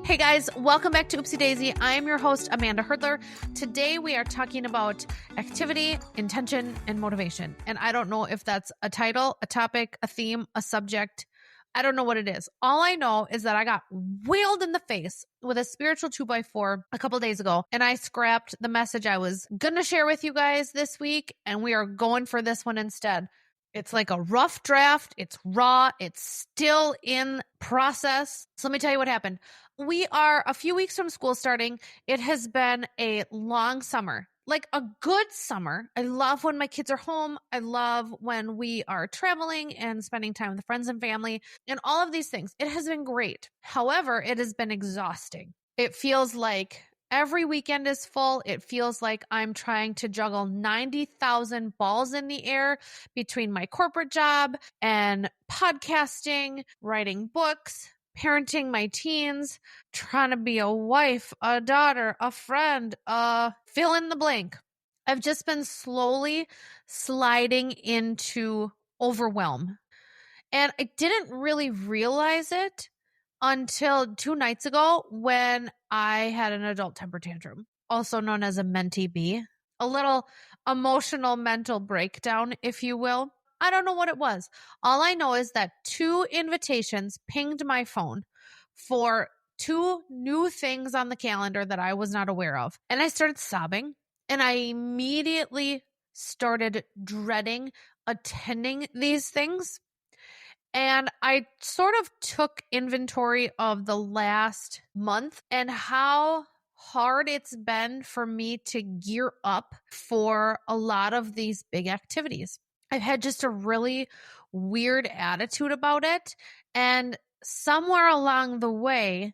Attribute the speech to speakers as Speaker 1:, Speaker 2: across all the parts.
Speaker 1: Hey guys, welcome back to Oopsie Daisy. I am your host, Amanda Herdler. Today we are talking about activity, intention, and motivation. And I don't know if that's a title, a topic, a theme, a subject. I don't know what it is. All I know is that I got wheeled in the face with a spiritual 2x4 a couple days ago, and I scrapped the message I was going to share with you guys this week, and we are going for this one instead. It's like a rough draft. It's raw. It's still in process. So let me tell you what happened. We are a few weeks from school starting. It has been a long summer, like a good summer. I love when my kids are home. I love when we are traveling and spending time with friends and family and all of these things. It has been great. However, it has been exhausting. It feels like every weekend is full. It feels like I'm trying to juggle 90,000 balls in the air between my corporate job and podcasting, writing books, parenting my teens, trying to be a wife, a daughter, a friend, fill in the blank. I've just been slowly sliding into overwhelm. And I didn't really realize it until 2 nights ago when I had an adult temper tantrum, also known as a mentee bee, a little emotional mental breakdown, if you will. I don't know what it was. All I know is that 2 invitations pinged my phone for 2 new things on the calendar that I was not aware of. And I started sobbing, and I immediately started dreading attending these things. And I sort of took inventory of the last month and how hard it's been for me to gear up for a lot of these big activities. I've had just a really weird attitude about it. And somewhere along the way,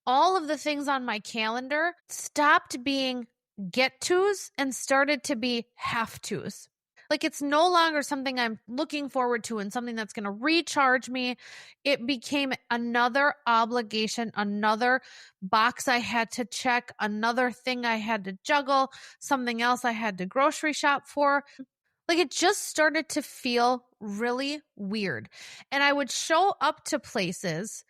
Speaker 1: all of the things on my calendar stopped being get tos and started to be have tos. Like it's no longer something I'm looking forward to and something that's going to recharge me. It became another obligation, another box I had to check, another thing I had to juggle, something else I had to grocery shop for. Like it just started to feel really weird. And I would show up to places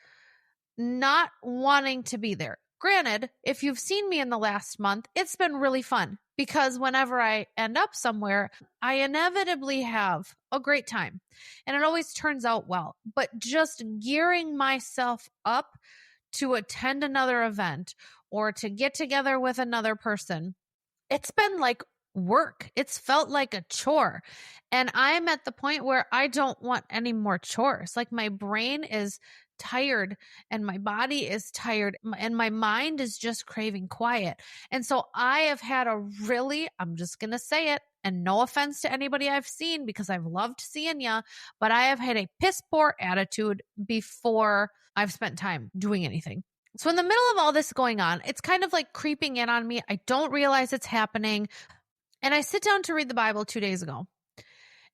Speaker 1: not wanting to be there. Granted, if you've seen me in the last month, it's been really fun because whenever I end up somewhere, I inevitably have a great time and it always turns out well. But just gearing myself up to attend another event or to get together with another person, it's been like work. It's felt like a chore. And I'm at the point where I don't want any more chores. Like my brain is tired and my body is tired and my mind is just craving quiet. And so I have had I'm just going to say it, and no offense to anybody I've seen because I've loved seeing ya, but I have had a piss poor attitude before I've spent time doing anything. So in the middle of all this going on, it's kind of like creeping in on me. I don't realize it's happening. And I sit down to read the Bible 2 days ago.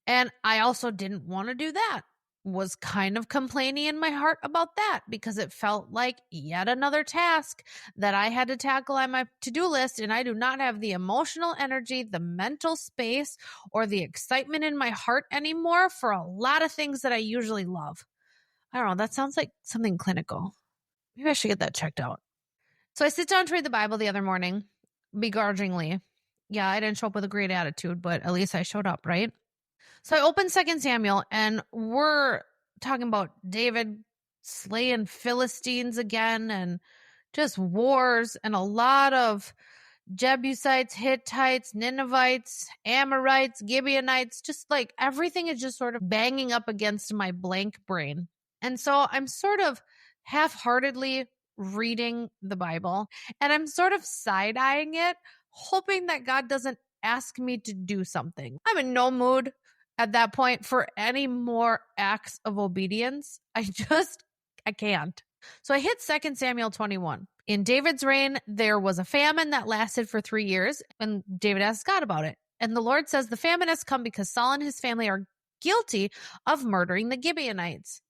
Speaker 1: And I also didn't want to do that. Was kind of complaining in my heart about that because it felt like yet another task that I had to tackle on my to-do list. And I do not have the emotional energy, the mental space, or the excitement in my heart anymore for a lot of things that I usually love. I don't know. That sounds like something clinical. Maybe I should get that checked out. So I sit down to read the Bible the other morning, begrudgingly. Yeah, I didn't show up with a great attitude, but at least I showed up, right? So I opened 2 Samuel, and we're talking about David slaying Philistines again and just wars and a lot of Jebusites, Hittites, Ninevites, Amorites, Gibeonites, just like everything is just sort of banging up against my blank brain. And so I'm sort of half-heartedly reading the Bible, and I'm sort of side-eyeing it, hoping that God doesn't ask me to do something. I'm in no mood at that point for any more acts of obedience. I can't. So I hit 2 Samuel 21. In David's reign, there was a famine that lasted for 3 years, and David asked God about it. And the Lord says the famine has come because Saul and his family are guilty of murdering the Gibeonites.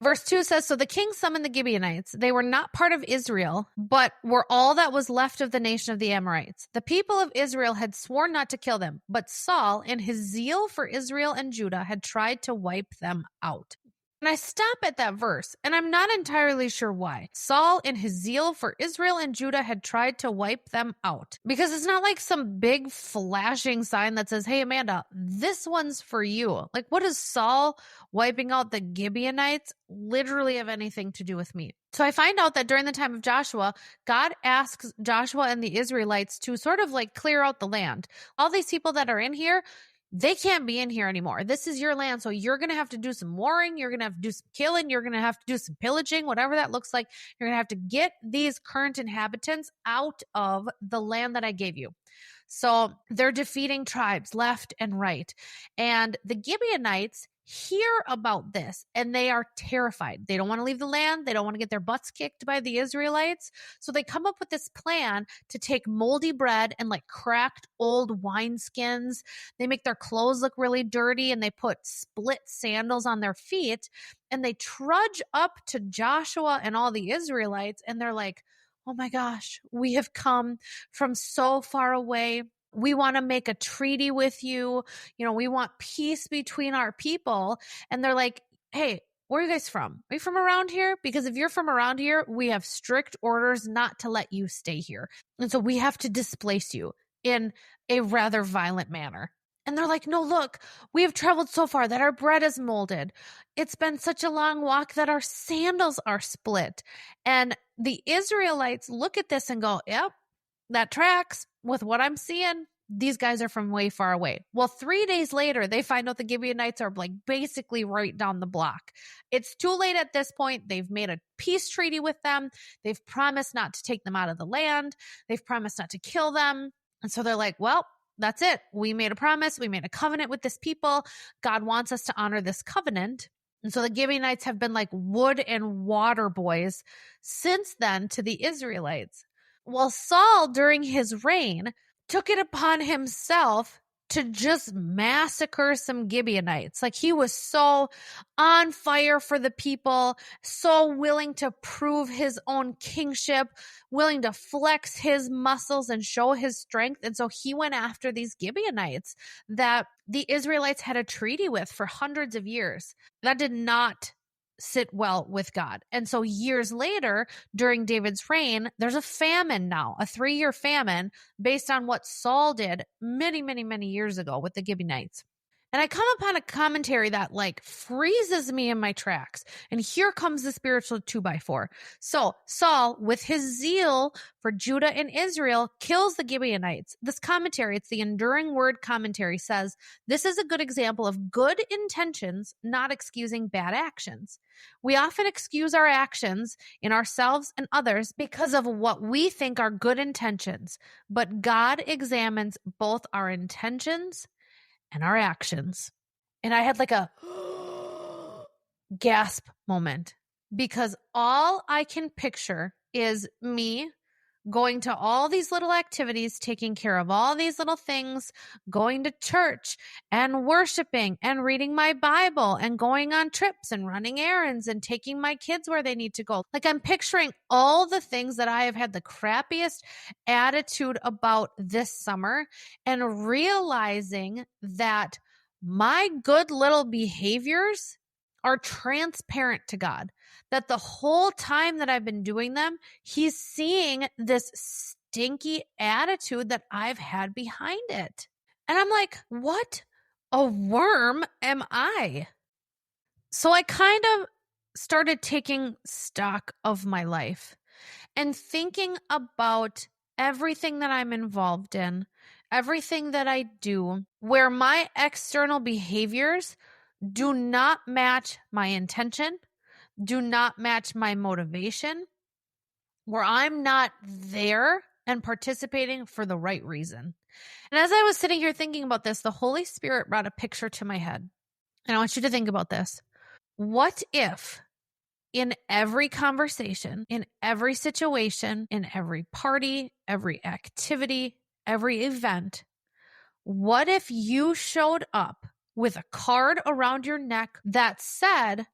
Speaker 1: Verse 2 says, so the king summoned the Gibeonites. They were not part of Israel, but were all that was left of the nation of the Amorites. The people of Israel had sworn not to kill them, but Saul, in his zeal for Israel and Judah, had tried to wipe them out. And I stop at that verse, and I'm not entirely sure why. Saul, in his zeal for Israel and Judah, had tried to wipe them out. Because it's not like some big flashing sign that says, hey, Amanda, this one's for you. Like, what does Saul wiping out the Gibeonites literally have anything to do with me? So I find out that during the time of Joshua, God asks Joshua and the Israelites to sort of like clear out the land. All these people that are in here, they can't be in here anymore. This is your land. So you're going to have to do some warring. You're going to have to do some killing. You're going to have to do some pillaging, whatever that looks like. You're going to have to get these current inhabitants out of the land that I gave you. So they're defeating tribes left and right. And the Gibeonites hear about this and they are terrified. They don't want to leave the land. They don't want to get their butts kicked by the Israelites. So they come up with this plan to take moldy bread and like cracked old wineskins. They make their clothes look really dirty and they put split sandals on their feet and they trudge up to Joshua and all the Israelites and they're like, oh my gosh, we have come from so far away. We want to make a treaty with you. We want peace between our people. And they're like, hey, where are you guys from? Are you from around here? Because if you're from around here, we have strict orders not to let you stay here. And so we have to displace you in a rather violent manner. And they're like, no, look, we have traveled so far that our bread is molded. It's been such a long walk that our sandals are split. And the Israelites look at this and go, yep, that tracks with what I'm seeing. These guys are from way far away. Well, 3 days later, they find out the Gibeonites are like basically right down the block. It's too late at this point. They've made a peace treaty with them. They've promised not to take them out of the land. They've promised not to kill them. And so they're like, well, that's it. We made a promise. We made a covenant with this people. God wants us to honor this covenant. And so the Gibeonites have been like wood and water boys since then to the Israelites. Well, Saul, during his reign, took it upon himself to just massacre some Gibeonites. Like he was so on fire for the people, so willing to prove his own kingship, willing to flex his muscles and show his strength. And so he went after these Gibeonites that the Israelites had a treaty with for hundreds of years. That did not sit well with God. And so years later, during David's reign, there's a famine now, a 3-year famine based on what Saul did many, many, many years ago with the Gibeonites. And I come upon a commentary that like freezes me in my tracks. And here comes the spiritual 2x4. So Saul, with his zeal for Judah and Israel, kills the Gibeonites. This commentary, it's the Enduring Word commentary, says, this is a good example of good intentions, not excusing bad actions. We often excuse our actions in ourselves and others because of what we think are good intentions. But God examines both our intentions and our actions. And I had like a gasp moment because all I can picture is me going to all these little activities, taking care of all these little things, going to church and worshiping and reading my Bible and going on trips and running errands and taking my kids where they need to go. Like I'm picturing all the things that I have had the crappiest attitude about this summer and realizing that my good little behaviors are transparent to God, that the whole time that I've been doing them, he's seeing this stinky attitude that I've had behind it. And I'm like, what a worm am I? So I kind of started taking stock of my life and thinking about everything that I'm involved in, everything that I do, where my external behaviors do not match my intention, do not match my motivation, where I'm not there and participating for the right reason. And as I was sitting here thinking about this, the Holy Spirit brought a picture to my head. And I want you to think about this. What if in every conversation, in every situation, in every party, every activity, every event, what if you showed up with a card around your neck that said,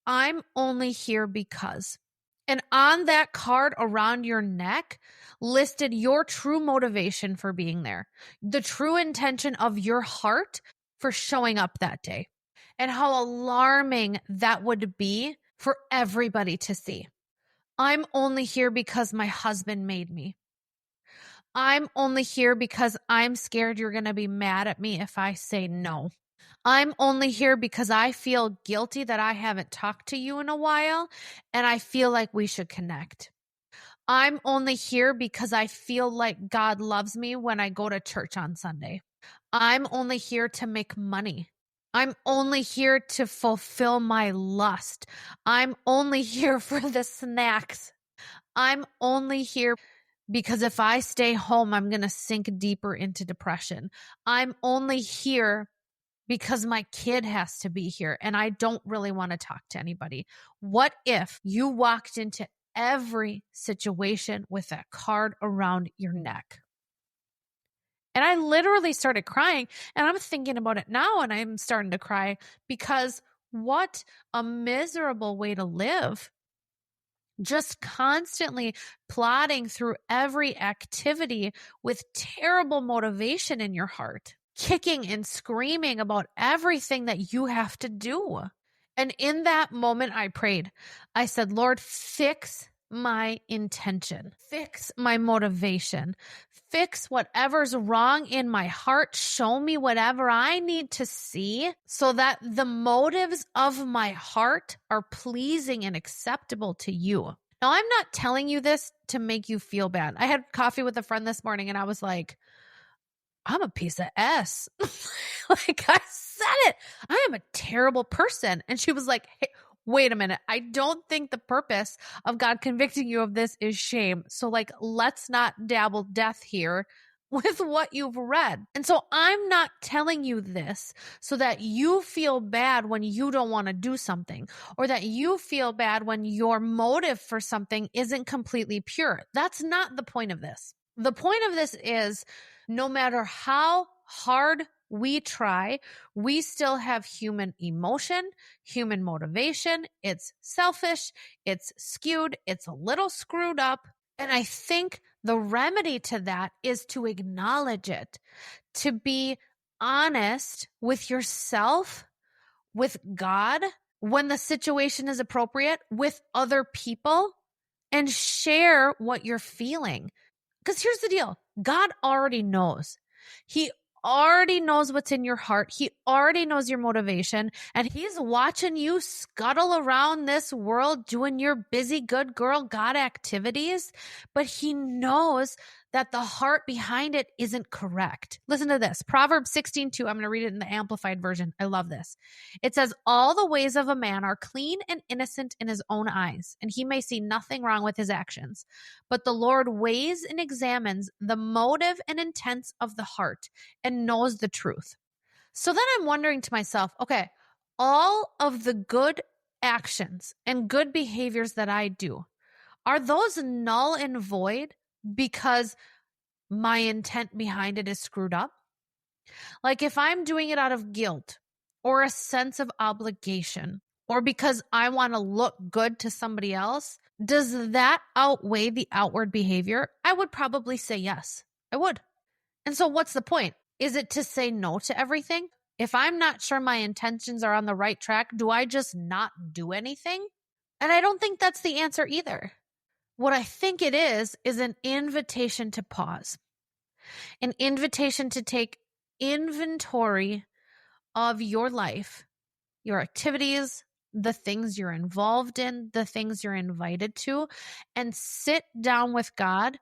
Speaker 1: I'm only here because. And on that card around your neck listed your true motivation for being there, the true intention of your heart for showing up that day. and how alarming that would be for everybody to see. I'm only here because my husband made me. I'm only here because I'm scared you're going to be mad at me if I say no. I'm only here because I feel guilty that I haven't talked to you in a while and I feel like we should connect. I'm only here because I feel like God loves me when I go to church on Sunday. I'm only here to make money. I'm only here to fulfill my lust. I'm only here for the snacks. I'm only here because if I stay home, I'm going to sink deeper into depression. I'm only here because my kid has to be here and I don't really want to talk to anybody. What if you walked into every situation with that card around your neck? And I literally started crying, and I'm thinking about it now and I'm starting to cry because what a miserable way to live. Just constantly plodding through every activity with terrible motivation in your heart, kicking and screaming about everything that you have to do. And in that moment, I prayed. I said, Lord, fix my intention, fix my motivation, fix whatever's wrong in my heart. Show me whatever I need to see so that the motives of my heart are pleasing and acceptable to you. Now, I'm not telling you this to make you feel bad. I had coffee with a friend this morning and I was like, I'm a piece of S. Like I said it. I am a terrible person. And she was like, hey, wait a minute. I don't think the purpose of God convicting you of this is shame. So like, let's not dabble death here with what you've read. And so I'm not telling you this so that you feel bad when you don't want to do something, or that you feel bad when your motive for something isn't completely pure. That's not the point of this. The point of this is no matter how hard we try, we still have human emotion, human motivation. It's selfish, it's skewed, it's a little screwed up. And I think the remedy to that is to acknowledge it, to be honest with yourself, with God, when the situation is appropriate, with other people, and share what you're feeling. Because here's the deal. God already knows. He already knows what's in your heart. He already knows your motivation. And he's watching you scuttle around this world doing your busy, good girl God activities. But he knows that the heart behind it isn't correct. Listen to this. Proverbs 16:2. I'm going to read it in the Amplified version. I love this. It says, all the ways of a man are clean and innocent in his own eyes, and he may see nothing wrong with his actions. But the Lord weighs and examines the motive and intents of the heart and knows the truth. So then I'm wondering to myself, okay, all of the good actions and good behaviors that I do, are those null and void because my intent behind it is screwed up? Like if I'm doing it out of guilt or a sense of obligation, or because I want to look good to somebody else, does that outweigh the outward behavior? I would probably say yes. I would. And so what's the point? Is it to say no to everything? If I'm not sure my intentions are on the right track, do I just not do anything? And I don't think that's the answer either. What I think it is an invitation to pause, an invitation to take inventory of your life, your activities, the things you're involved in, the things you're invited to, and sit down with God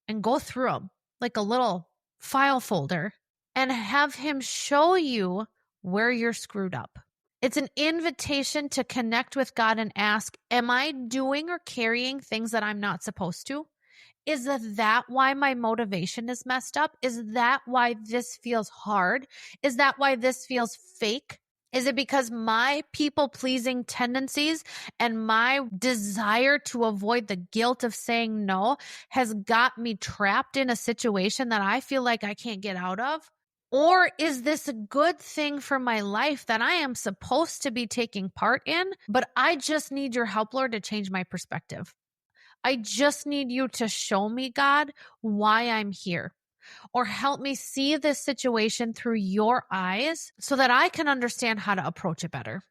Speaker 1: and go through them like a little file folder and have him show you where you're screwed up. It's an invitation to connect with God and ask, am I doing or carrying things that I'm not supposed to? Is that why my motivation is messed up? Is that why this feels hard? Is that why this feels fake? Is it because my people-pleasing tendencies and my desire to avoid the guilt of saying no has got me trapped in a situation that I feel like I can't get out of? Or is this a good thing for my life that I am supposed to be taking part in, but I just need your help, Lord, to change my perspective? I just need you to show me, God, why I'm here. or help me see this situation through your eyes so that I can understand how to approach it better.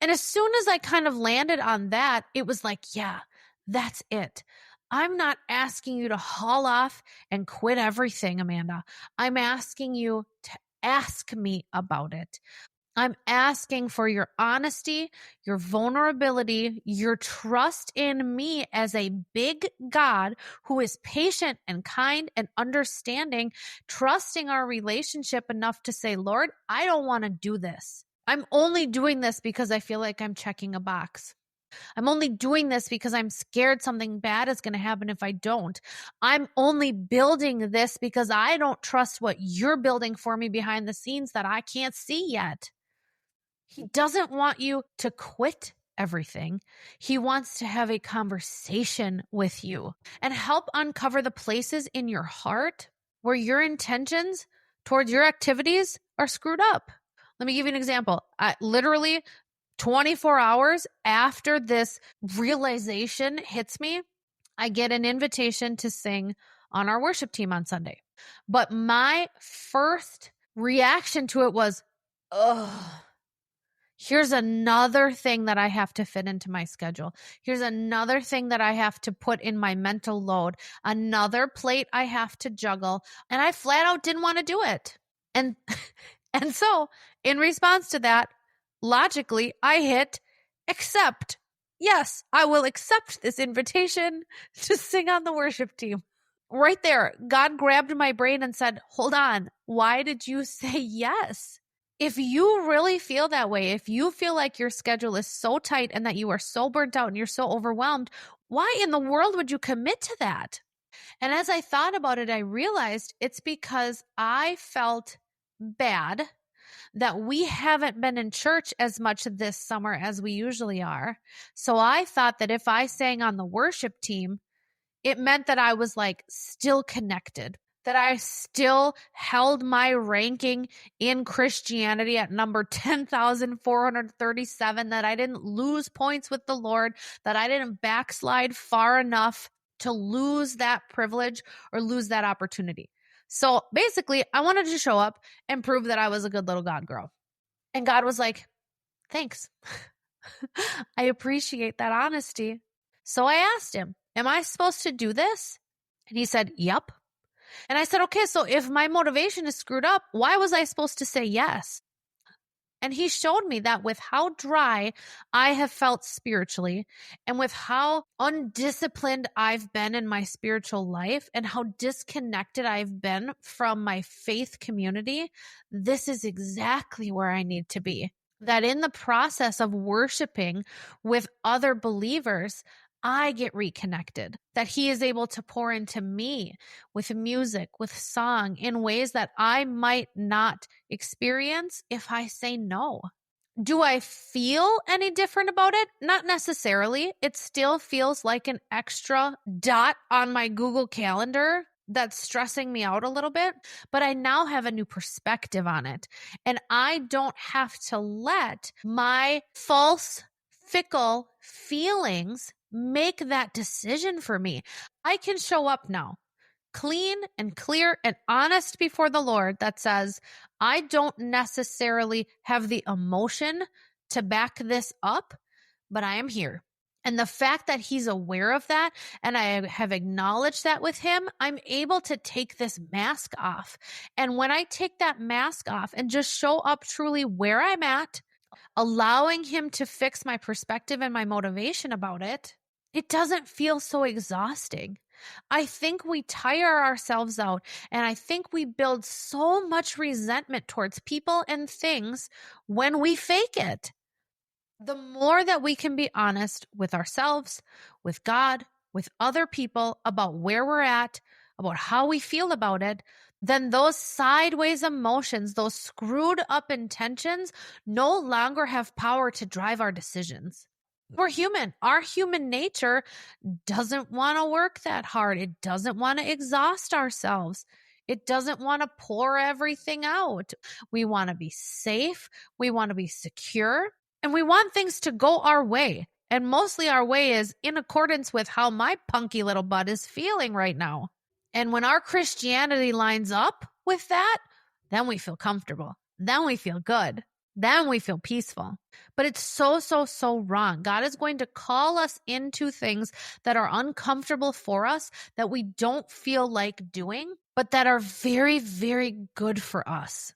Speaker 1: And as soon as I kind of landed on that, it was like, yeah, that's it. I'm not asking you to haul off and quit everything, Amanda. I'm asking you to ask me about it. I'm asking for your honesty, your vulnerability, your trust in me as a big God who is patient and kind and understanding, trusting our relationship enough to say, Lord, I don't want to do this. I'm only doing this because I feel like I'm checking a box. I'm only doing this because I'm scared something bad is going to happen if I don't. I'm only building this because I don't trust what you're building for me behind the scenes that I can't see yet. He doesn't want you to quit everything. He wants to have a conversation with you and help uncover the places in your heart where your intentions towards your activities are screwed up. Let me give you an example. Literally 24 hours after this realization hits me, I get an invitation to sing on our worship team on Sunday. But my first reaction to it was, here's another thing that I have to fit into my schedule. Here's another thing that I have to put in my mental load, another plate I have to juggle. And I flat out didn't want to do it. And so in response to that, logically, I hit accept. Yes, I will accept this invitation to sing on the worship team. Right there, God grabbed my brain and said, hold on, why did you say yes? If you really feel that way, if you feel like your schedule is so tight and that you are so burnt out and you're so overwhelmed, why in the world would you commit to that? And as I thought about it, I realized it's because I felt bad that we haven't been in church as much this summer as we usually are. So I thought that if I sang on the worship team, it meant that I was like still connected, that I still held my ranking in Christianity at number 10,437, that I didn't lose points with the Lord, that I didn't backslide far enough to lose that privilege or lose that opportunity. So basically, I wanted to show up and prove that I was a good little God girl. And God was like, thanks. I appreciate that honesty. So I asked him, am I supposed to do this? And he said, yep. And I said, okay, so if my motivation is screwed up, why was I supposed to say yes? And he showed me that with how dry I have felt spiritually and with how undisciplined I've been in my spiritual life and how disconnected I've been from my faith community, this is exactly where I need to be. That in the process of worshiping with other believers, I get reconnected, that he is able to pour into me with music, with song in ways that I might not experience if I say no. Do I feel any different about it? Not necessarily. It still feels like an extra dot on my Google Calendar that's stressing me out a little bit, but I now have a new perspective on it. And I don't have to let my false, fickle feelings make that decision for me. I can show up now, clean and clear and honest before the Lord that says, I don't necessarily have the emotion to back this up, but I am here. And the fact that he's aware of that and I have acknowledged that with him, I'm able to take this mask off. And when I take that mask off and just show up truly where I'm at, allowing him to fix my perspective and my motivation about it, it doesn't feel so exhausting. I think we tire ourselves out, and I think we build so much resentment towards people and things when we fake it. The more that we can be honest with ourselves, with God, with other people about where we're at, about how we feel about it, then those sideways emotions, those screwed up intentions no longer have power to drive our decisions. We're human. Our human nature doesn't want to work that hard. It doesn't want to exhaust ourselves. It doesn't want to pour everything out. We want to be safe. We want to be secure. And we want things to go our way. And mostly our way is in accordance with how my punky little butt is feeling right now. And when our Christianity lines up with that, then we feel comfortable. Then we feel good. Then we feel peaceful. But it's so, so, so wrong. God is going to call us into things that are uncomfortable for us, that we don't feel like doing, but that are very, very good for us.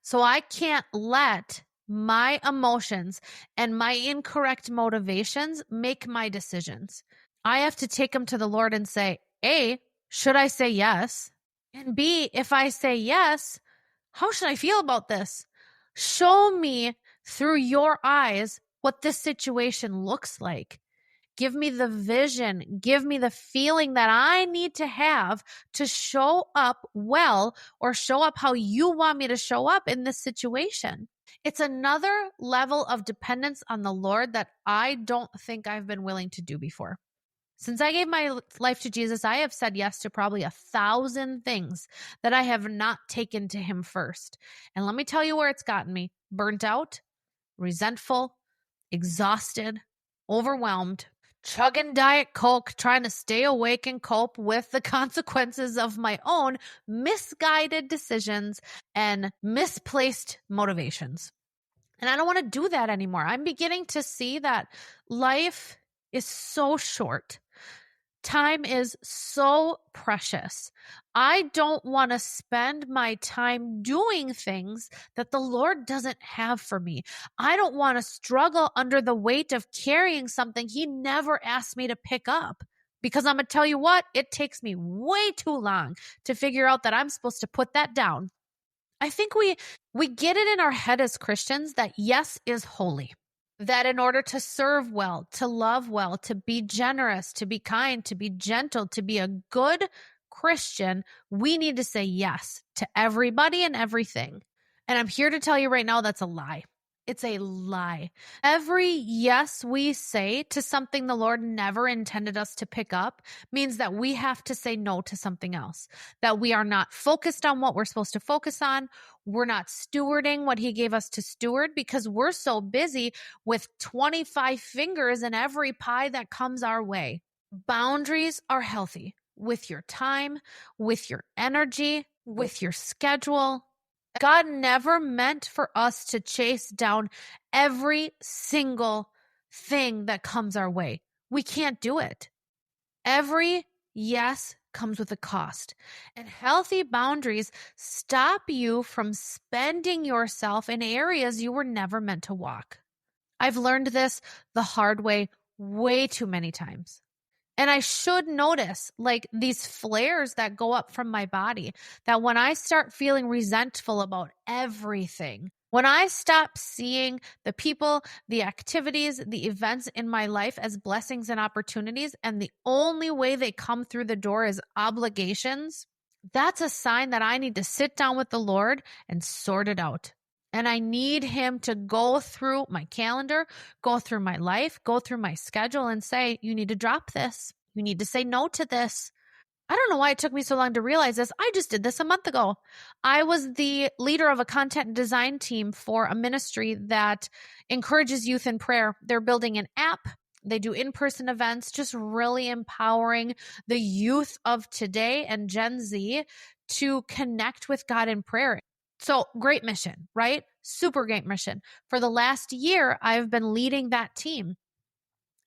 Speaker 1: So I can't let my emotions and my incorrect motivations make my decisions. I have to take them to the Lord and say, A, should I say yes? And B, if I say yes, how should I feel about this? Show me through your eyes what this situation looks like. Give me the vision. Give me the feeling that I need to have to show up well, or show up how you want me to show up in this situation. It's another level of dependence on the Lord that I don't think I've been willing to do before. Since I gave my life to Jesus, I have said yes to probably 1,000 things that I have not taken to him first. And let me tell you where it's gotten me: burnt out, resentful, exhausted, overwhelmed, chugging Diet Coke, trying to stay awake and cope with the consequences of my own misguided decisions and misplaced motivations. And I don't want to do that anymore. I'm beginning to see that life is so short. Time is so precious. I don't want to spend my time doing things that the Lord doesn't have for me. I don't want to struggle under the weight of carrying something he never asked me to pick up. Because I'm going to tell you what, it takes me way too long to figure out that I'm supposed to put that down. I think we get it in our head as Christians that yes is holy. That in order to serve well, to love well, to be generous, to be kind, to be gentle, to be a good Christian, we need to say yes to everybody and everything. And I'm here to tell you right now, that's a lie. It's a lie. Every yes we say to something the Lord never intended us to pick up means that we have to say no to something else, that we are not focused on what we're supposed to focus on. We're not stewarding what he gave us to steward because we're so busy with 25 fingers in every pie that comes our way. Boundaries are healthy with your time, with your energy, with your schedule. God never meant for us to chase down every single thing that comes our way. We can't do it. Every yes comes with a cost. And healthy boundaries stop you from spending yourself in areas you were never meant to walk. I've learned this the hard way too many times. And I should notice like these flares that go up from my body, that when I start feeling resentful about everything, when I stop seeing the people, the activities, the events in my life as blessings and opportunities, and the only way they come through the door is obligations, that's a sign that I need to sit down with the Lord and sort it out. And I need him to go through my calendar, go through my life, go through my schedule and say, you need to drop this. You need to say no to this. I don't know why it took me so long to realize this. I just did this a month ago. I was the leader of a content design team for a ministry that encourages youth in prayer. They're building an app. They do in-person events, just really empowering the youth of today and Gen Z to connect with God in prayer. So great mission, right? Super great mission. For the last year, I've been leading that team,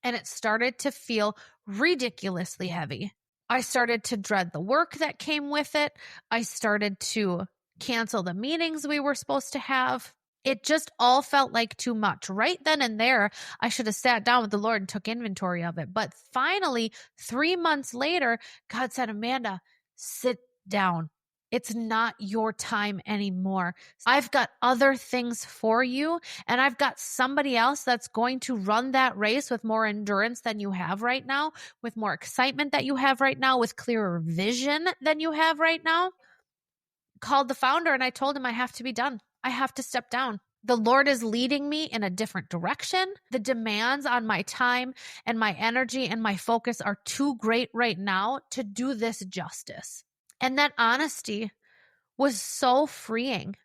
Speaker 1: and it started to feel ridiculously heavy. I started to dread the work that came with it. I started to cancel the meetings we were supposed to have. It just all felt like too much. Right then and there, I should have sat down with the Lord and took inventory of it. But finally, 3 months later, God said, Amanda, sit down. It's not your time anymore. I've got other things for you, and I've got somebody else that's going to run that race with more endurance than you have right now, with more excitement that you have right now, with clearer vision than you have right now. Called the founder, and I told him I have to be done. I have to step down. The Lord is leading me in a different direction. The demands on my time and my energy and my focus are too great right now to do this justice. And that honesty was so freeing.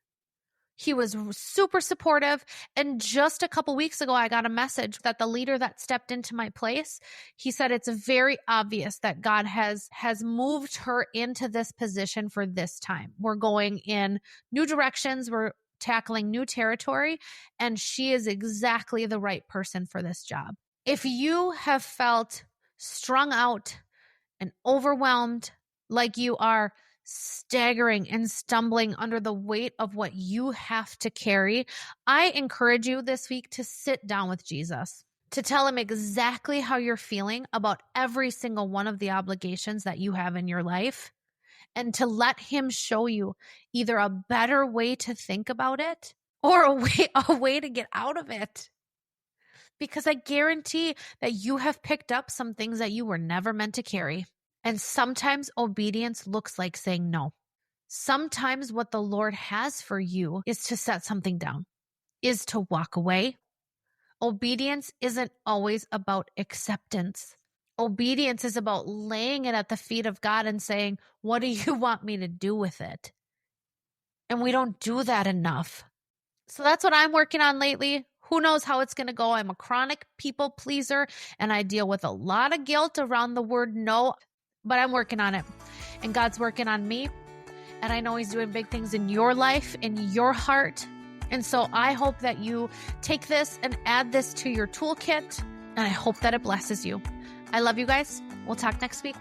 Speaker 1: He was super supportive. And just a couple weeks ago, I got a message that the leader that stepped into my place, he said it's very obvious that God has moved her into this position for this time. We're going in new directions. We're tackling new territory, and she is exactly the right person for this job. If you have felt strung out and overwhelmed, like you are staggering and stumbling under the weight of what you have to carry, I encourage you this week to sit down with Jesus, to tell him exactly how you're feeling about every single one of the obligations that you have in your life, and to let him show you either a better way to think about it or a way to get out of it. Because I guarantee that you have picked up some things that you were never meant to carry. And sometimes obedience looks like saying no. Sometimes what the Lord has for you is to set something down, is to walk away. Obedience isn't always about acceptance. Obedience is about laying it at the feet of God and saying, what do you want me to do with it? And we don't do that enough. So that's what I'm working on lately. Who knows how it's going to go? I'm a chronic people pleaser, and I deal with a lot of guilt around the word no, but I'm working on it. And God's working on me. And I know he's doing big things in your life, in your heart. And so I hope that you take this and add this to your toolkit. And I hope that it blesses you. I love you guys. We'll talk next week.